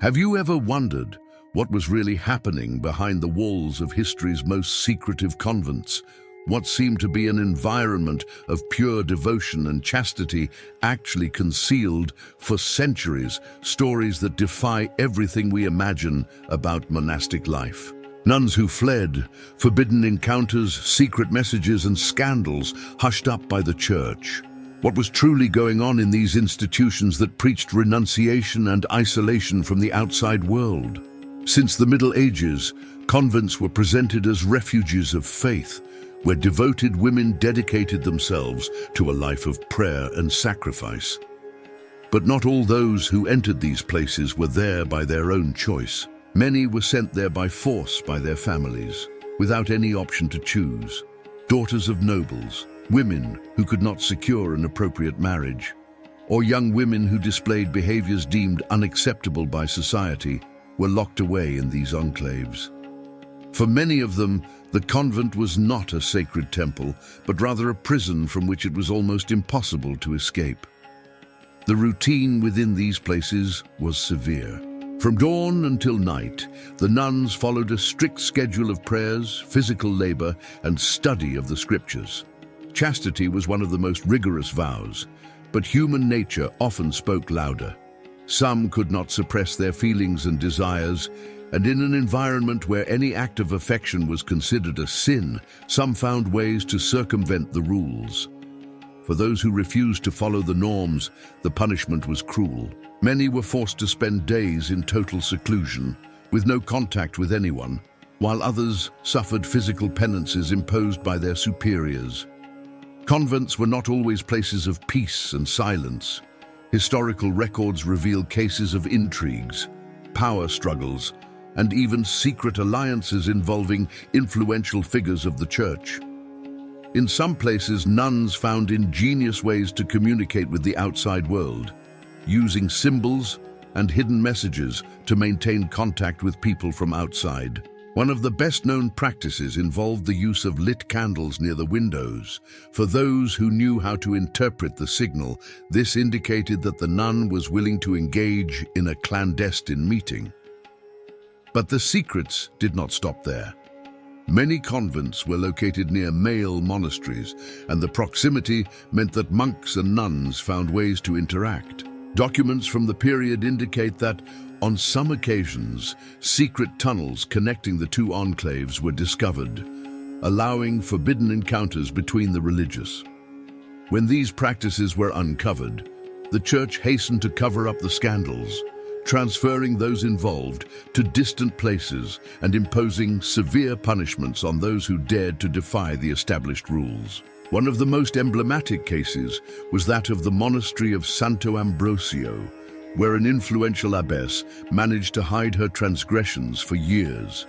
Have you ever wondered what was really happening behind the walls of history's most secretive convents? What seemed to be an environment of pure devotion and chastity actually concealed for centuries stories that defy everything we imagine about monastic life. Nuns who fled, forbidden encounters, secret messages and scandals hushed up by the church. What was truly going on in these institutions that preached renunciation and isolation from the outside world? Since the Middle Ages, convents were presented as refuges of faith, where devoted women dedicated themselves to a life of prayer and sacrifice. But not all those who entered these places were there by their own choice. Many were sent there by force by their families, without any option to choose. Daughters of nobles, women who could not secure an appropriate marriage, or young women who displayed behaviors deemed unacceptable by society were locked away in these enclaves. For many of them, the convent was not a sacred temple, but rather a prison from which it was almost impossible to escape. The routine within these places was severe. From dawn until night, the nuns followed a strict schedule of prayers, physical labor, and study of the scriptures. Chastity was one of the most rigorous vows, but human nature often spoke louder. Some could not suppress their feelings and desires, and in an environment where any act of affection was considered a sin, some found ways to circumvent the rules. For those who refused to follow the norms, the punishment was cruel. Many were forced to spend days in total seclusion, with no contact with anyone, while others suffered physical penances imposed by their superiors. Convents were not always places of peace and silence. Historical records reveal cases of intrigues, power struggles, and even secret alliances involving influential figures of the church. In some places, nuns found ingenious ways to communicate with the outside world, using symbols and hidden messages to maintain contact with people from outside. One of the best-known practices involved the use of lit candles near the windows. For those who knew how to interpret the signal, this indicated that the nun was willing to engage in a clandestine meeting. But the secrets did not stop there. Many convents were located near male monasteries, and the proximity meant that monks and nuns found ways to interact. Documents from the period indicate that, on some occasions, secret tunnels connecting the two enclaves were discovered, allowing forbidden encounters between the religious. When these practices were uncovered, the church hastened to cover up the scandals, transferring those involved to distant places and imposing severe punishments on those who dared to defy the established rules. One of the most emblematic cases was that of the monastery of Santo Ambrosio, where an influential abbess managed to hide her transgressions for years.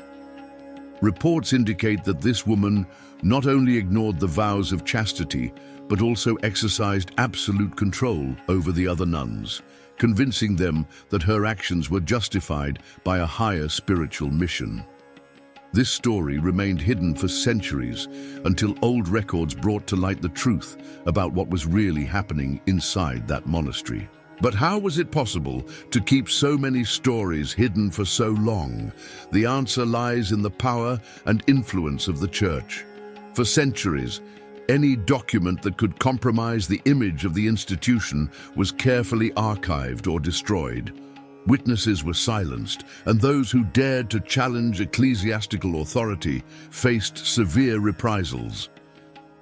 Reports indicate that this woman not only ignored the vows of chastity, but also exercised absolute control over the other nuns, convincing them that her actions were justified by a higher spiritual mission. This story remained hidden for centuries until old records brought to light the truth about what was really happening inside that monastery. But how was it possible to keep so many stories hidden for so long? The answer lies in the power and influence of the church. For centuries, any document that could compromise the image of the institution was carefully archived or destroyed. Witnesses were silenced, and those who dared to challenge ecclesiastical authority faced severe reprisals.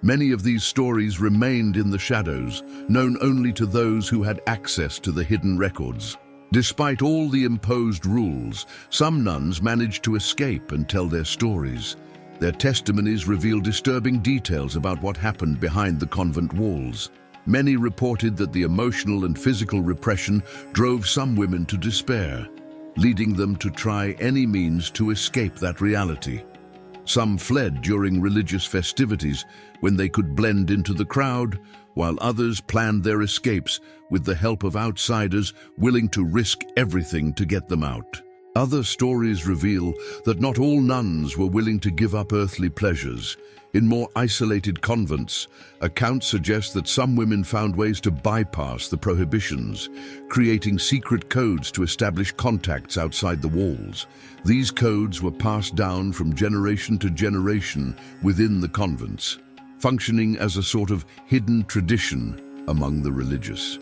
Many of these stories remained in the shadows, known only to those who had access to the hidden records. Despite all the imposed rules, some nuns managed to escape and tell their stories. Their testimonies reveal disturbing details about what happened behind the convent walls. Many reported that the emotional and physical repression drove some women to despair, leading them to try any means to escape that reality. Some fled during religious festivities when they could blend into the crowd, while others planned their escapes with the help of outsiders willing to risk everything to get them out. Other stories reveal that not all nuns were willing to give up earthly pleasures. In more isolated convents, accounts suggest that some women found ways to bypass the prohibitions, creating secret codes to establish contacts outside the walls. These codes were passed down from generation to generation within the convents, functioning as a sort of hidden tradition among the religious.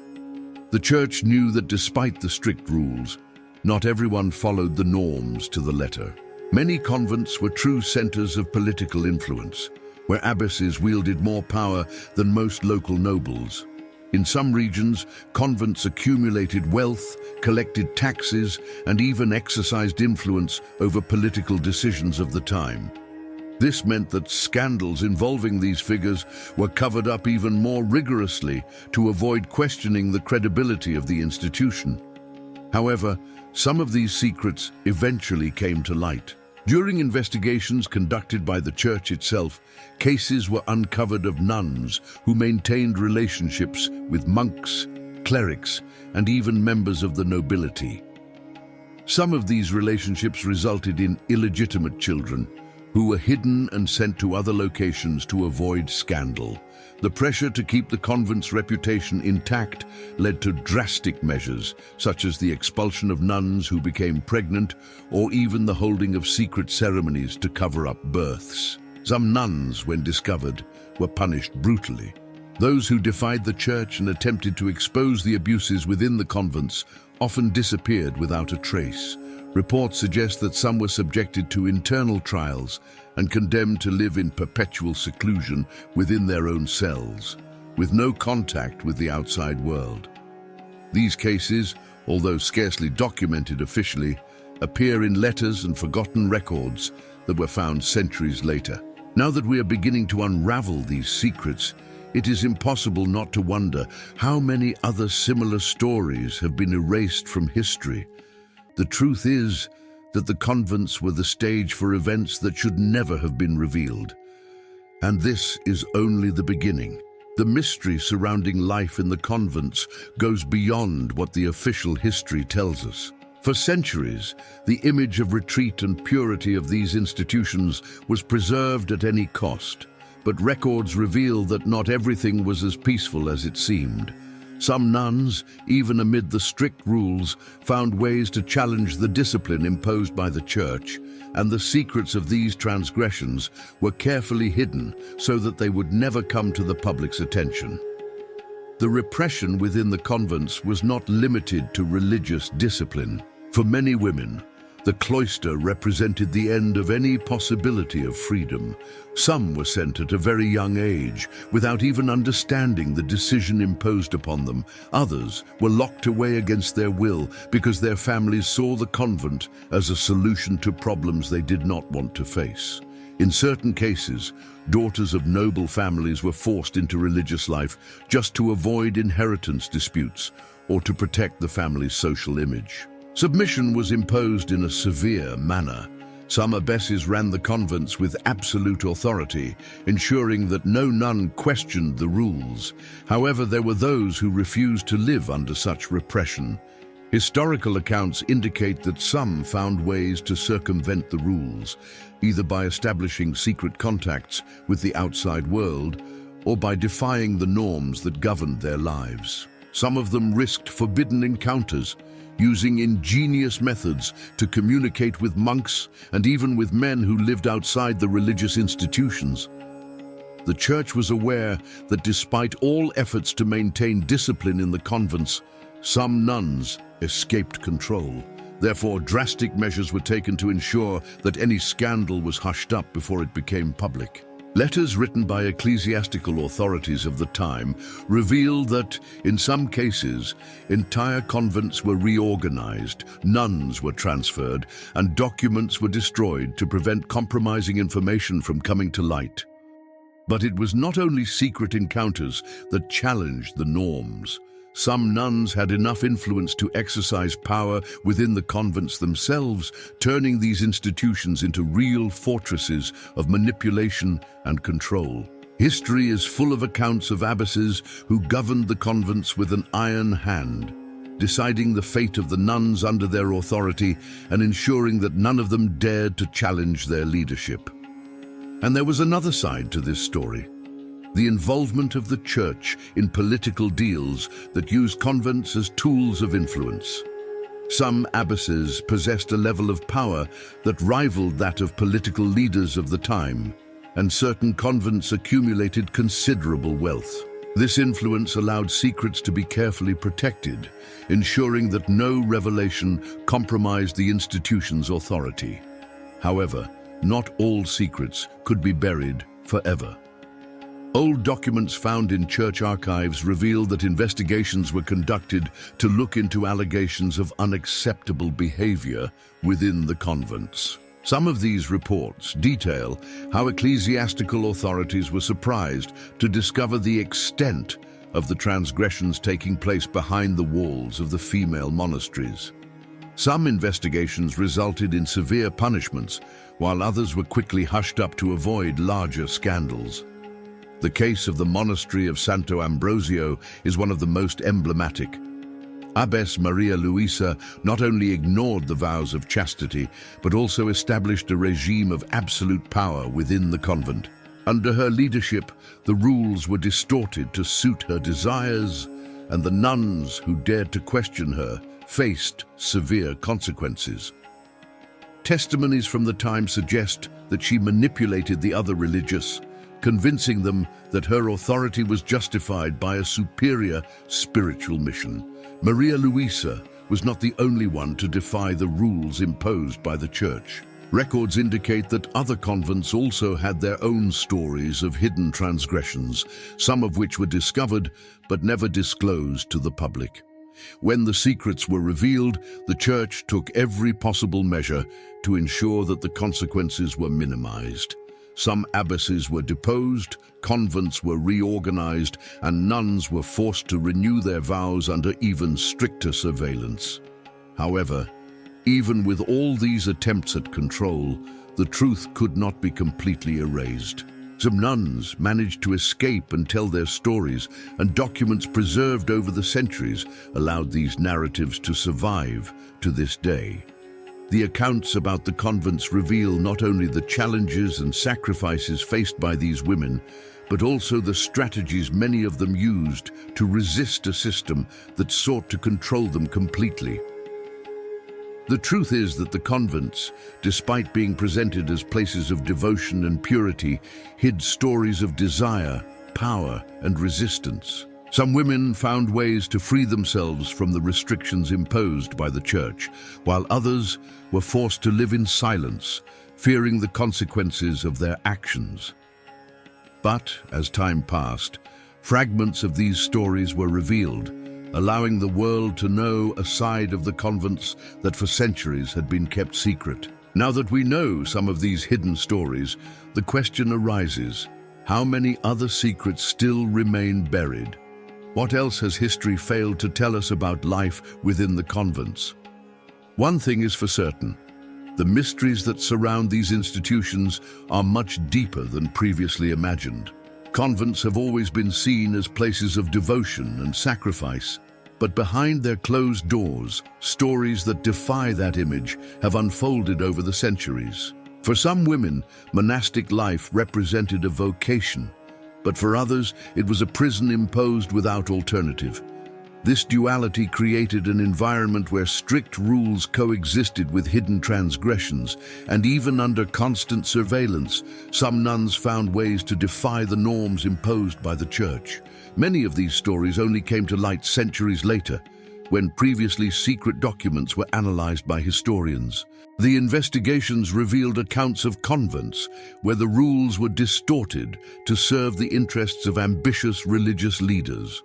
The Church knew that despite the strict rules, not everyone followed the norms to the letter. Many convents were true centers of political influence, where abbesses wielded more power than most local nobles. In some regions, convents accumulated wealth, collected taxes, and even exercised influence over political decisions of the time. This meant that scandals involving these figures were covered up even more rigorously to avoid questioning the credibility of the institution. However, some of these secrets eventually came to light. During investigations conducted by the Church itself, cases were uncovered of nuns who maintained relationships with monks, clerics, and even members of the nobility. Some of these relationships resulted in illegitimate children, who were hidden and sent to other locations to avoid scandal. The pressure to keep the convent's reputation intact led to drastic measures, such as the expulsion of nuns who became pregnant, or even the holding of secret ceremonies to cover up births. Some nuns, when discovered, were punished brutally. Those who defied the Church and attempted to expose the abuses within the convents often disappeared without a trace. Reports suggest that some were subjected to internal trials and condemned to live in perpetual seclusion within their own cells, with no contact with the outside world. These cases, although scarcely documented officially, appear in letters and forgotten records that were found centuries later. Now that we are beginning to unravel these secrets, it is impossible not to wonder how many other similar stories have been erased from history. The truth is that the convents were the stage for events that should never have been revealed. And this is only the beginning. The mystery surrounding life in the convents goes beyond what the official history tells us. For centuries, the image of retreat and purity of these institutions was preserved at any cost. But records reveal that not everything was as peaceful as it seemed. Some nuns, even amid the strict rules, found ways to challenge the discipline imposed by the Church, and the secrets of these transgressions were carefully hidden so that they would never come to the public's attention. The repression within the convents was not limited to religious discipline. For many women, the cloister represented the end of any possibility of freedom. Some were sent at a very young age, without even understanding the decision imposed upon them. Others were locked away against their will because their families saw the convent as a solution to problems they did not want to face. In certain cases, daughters of noble families were forced into religious life just to avoid inheritance disputes or to protect the family's social image. Submission was imposed in a severe manner. Some abbesses ran the convents with absolute authority, ensuring that no nun questioned the rules. However, there were those who refused to live under such repression. Historical accounts indicate that some found ways to circumvent the rules, either by establishing secret contacts with the outside world or by defying the norms that governed their lives. Some of them risked forbidden encounters, using ingenious methods to communicate with monks and even with men who lived outside the religious institutions. The Church was aware that despite all efforts to maintain discipline in the convents, some nuns escaped control. Therefore, drastic measures were taken to ensure that any scandal was hushed up before it became public. Letters written by ecclesiastical authorities of the time reveal that, in some cases, entire convents were reorganized, nuns were transferred, and documents were destroyed to prevent compromising information from coming to light. But it was not only secret encounters that challenged the norms. Some nuns had enough influence to exercise power within the convents themselves, turning these institutions into real fortresses of manipulation and control. History is full of accounts of abbesses who governed the convents with an iron hand. deciding the fate of the nuns under their authority and ensuring that none of them dared to challenge their leadership. And there was another side to this story: the involvement of the church in political deals that used convents as tools of influence. Some abbesses possessed a level of power that rivaled that of political leaders of the time, and certain convents accumulated considerable wealth. This influence allowed secrets to be carefully protected, ensuring that no revelation compromised the institution's authority. However, not all secrets could be buried forever. Old documents found in church archives reveal that investigations were conducted to look into allegations of unacceptable behavior within the convents. Some of these reports detail how ecclesiastical authorities were surprised to discover the extent of the transgressions taking place behind the walls of the female monasteries. Some investigations resulted in severe punishments, while others were quickly hushed up to avoid larger scandals. The case of the monastery of Santo Ambrosio is one of the most emblematic. Abbess Maria Luisa not only ignored the vows of chastity, but also established a regime of absolute power within the convent. Under her leadership, the rules were distorted to suit her desires, and the nuns who dared to question her faced severe consequences. Testimonies from the time suggest that she manipulated the other religious, convincing them that her authority was justified by a superior spiritual mission. Maria Luisa was not the only one to defy the rules imposed by the church. Records indicate that other convents also had their own stories of hidden transgressions, some of which were discovered but never disclosed to the public. When the secrets were revealed, the church took every possible measure to ensure that the consequences were minimized. Some abbesses were deposed, convents were reorganized, and nuns were forced to renew their vows under even stricter surveillance. However, even with all these attempts at control, the truth could not be completely erased. Some nuns managed to escape and tell their stories, and documents preserved over the centuries allowed these narratives to survive to this day. The accounts about the convents reveal not only the challenges and sacrifices faced by these women, but also the strategies many of them used to resist a system that sought to control them completely. The truth is that the convents, despite being presented as places of devotion and purity, hid stories of desire, power, and resistance. Some women found ways to free themselves from the restrictions imposed by the church, while others were forced to live in silence, fearing the consequences of their actions. But, as time passed, fragments of these stories were revealed, allowing the world to know a side of the convents that for centuries had been kept secret. Now that we know some of these hidden stories, the question arises: how many other secrets still remain buried? What else has history failed to tell us about life within the convents? One thing is for certain: the mysteries that surround these institutions are much deeper than previously imagined. Convents have always been seen as places of devotion and sacrifice, but behind their closed doors, stories that defy that image have unfolded over the centuries. For some women, monastic life represented a vocation, but for others, it was a prison imposed without alternative. This duality created an environment where strict rules coexisted with hidden transgressions, and even under constant surveillance, some nuns found ways to defy the norms imposed by the church. Many of these stories only came to light centuries later, when previously secret documents were analyzed by historians. The investigations revealed accounts of convents where the rules were distorted to serve the interests of ambitious religious leaders.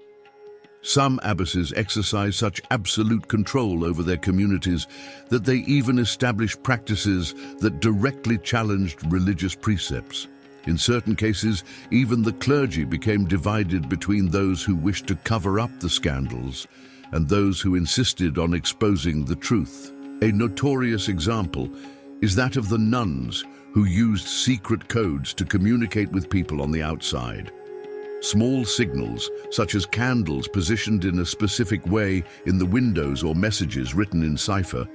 Some abbesses exercised such absolute control over their communities that they even established practices that directly challenged religious precepts. In certain cases, even the clergy became divided between those who wished to cover up the scandals and those who insisted on exposing the truth. A notorious example is that of the nuns, who used secret codes to communicate with people on the outside. Small signals, such as candles positioned in a specific way in the windows or messages written in cipher,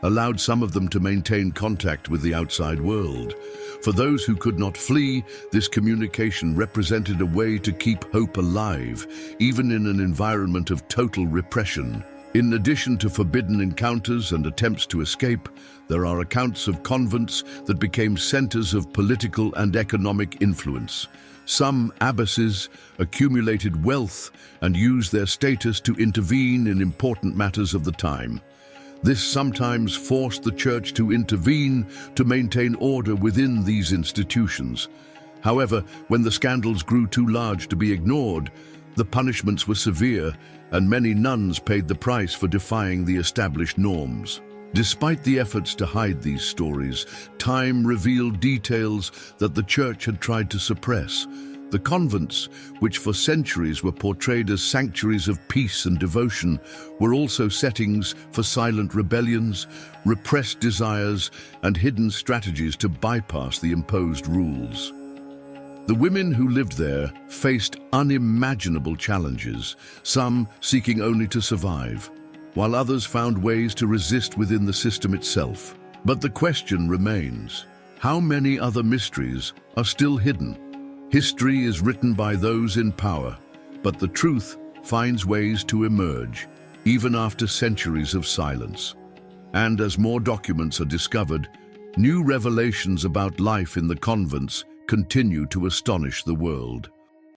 allowed some of them to maintain contact with the outside world. For those who could not flee, this communication represented a way to keep hope alive, even in an environment of total repression. In addition to forbidden encounters and attempts to escape, there are accounts of convents that became centers of political and economic influence. Some abbesses accumulated wealth and used their status to intervene in important matters of the time. This sometimes forced the church to intervene to maintain order within these institutions. However, when the scandals grew too large to be ignored, the punishments were severe, and many nuns paid the price for defying the established norms. Despite the efforts to hide these stories, time revealed details that the church had tried to suppress. The convents, which for centuries were portrayed as sanctuaries of peace and devotion, were also settings for silent rebellions, repressed desires, and hidden strategies to bypass the imposed rules. The women who lived there faced unimaginable challenges, some seeking only to survive, while others found ways to resist within the system itself. But the question remains, how many other mysteries are still hidden? History is written by those in power, but the truth finds ways to emerge, even after centuries of silence. And as more documents are discovered, new revelations about life in the convents continue to astonish the world.